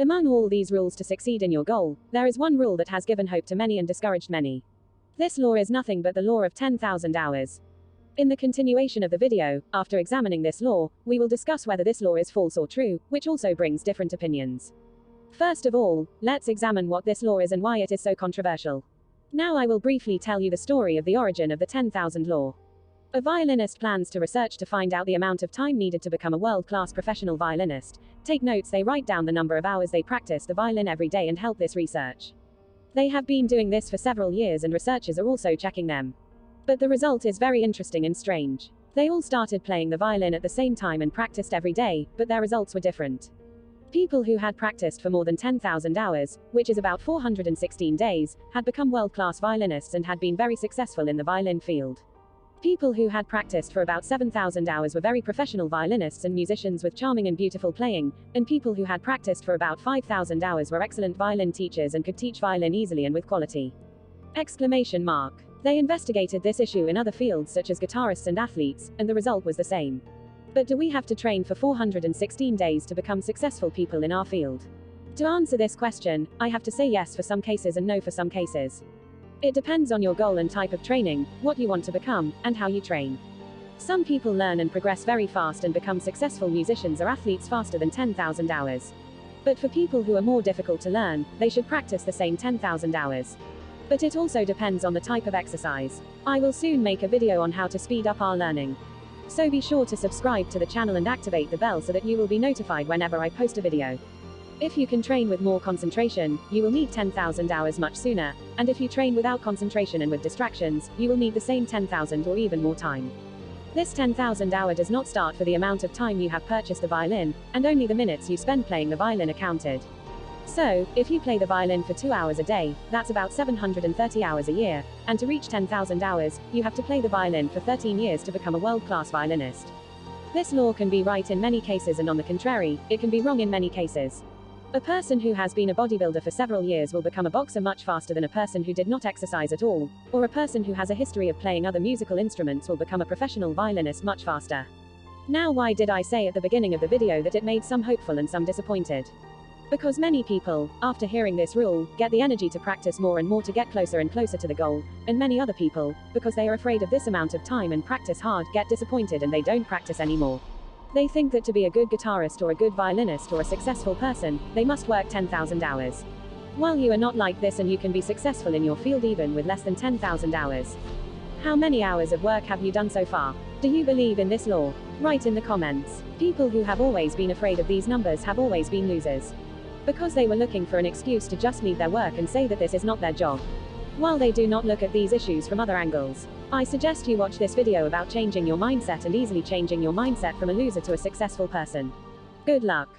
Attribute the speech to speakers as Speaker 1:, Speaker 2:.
Speaker 1: Among all these rules to succeed in your goal, there is one rule that has given hope to many and discouraged many. This law is nothing but the law of 10,000 hours. In the continuation of the video, after examining this law, we will discuss whether this law is false or true, which also brings different opinions. First of all, let's examine what this law is and why it is so controversial. Now I will briefly tell you the story of the origin of the 10,000 law. A violinist plans to research to find out the amount of time needed to become a world-class professional violinist. Take notes, they write down the number of hours they practice the violin every day and help this research. They have been doing this for several years and researchers are also checking them. But the result is very interesting and strange. They all started playing the violin at the same time and practiced every day, but their results were different. People who had practiced for more than 10,000 hours, which is about 416 days, had become world-class violinists and had been very successful in the violin field. People who had practiced for about 7,000 hours were very professional violinists and musicians with charming and beautiful playing, and people who had practiced for about 5,000 hours were excellent violin teachers and could teach violin easily and with quality. Exclamation mark. They investigated this issue in other fields such as guitarists and athletes, and the result was the same. But do we have to train for 416 days to become successful people in our field? To answer this question, I have to say yes for some cases and no for some cases. It depends on your goal and type of training, what you want to become, and how you train. Some people learn and progress very fast and become successful musicians or athletes faster than 10,000 hours. But for people who are more difficult to learn, they should practice the same 10,000 hours. But it also depends on the type of exercise. I will soon make a video on how to speed up our learning. So be sure to subscribe to the channel and activate the bell so that you will be notified whenever I post a video. If you can train with more concentration, you will need 10,000 hours much sooner, and if you train without concentration and with distractions, you will need the same 10,000 or even more time. This 10,000 hour does not start for the amount of time you have purchased the violin, and only the minutes you spend playing the violin are counted. So, if you play the violin for 2 hours a day, that's about 730 hours a year, and to reach 10,000 hours, you have to play the violin for 13 years to become a world-class violinist. This law can be right in many cases and on the contrary, it can be wrong in many cases. A person who has been a bodybuilder for several years will become a boxer much faster than a person who did not exercise at all, or a person who has a history of playing other musical instruments will become a professional violinist much faster. Now, why did I say at the beginning of the video that it made some hopeful and some disappointed? Because many people, after hearing this rule, get the energy to practice more and more to get closer and closer to the goal, and many other people, because they are afraid of this amount of time and practice hard, get disappointed and they don't practice anymore. They think that to be a good guitarist or a good violinist or a successful person, they must work 10,000 hours. While you are not like this and you can be successful in your field even with less than 10,000 hours. How many hours of work have you done so far? Do you believe in this law? Write in the comments. People who have always been afraid of these numbers have always been losers. Because they were looking for an excuse to just leave their work and say that this is not their job. While they do not look at these issues from other angles. I suggest you watch this video about changing your mindset and easily changing your mindset from a loser to a successful person. Good luck.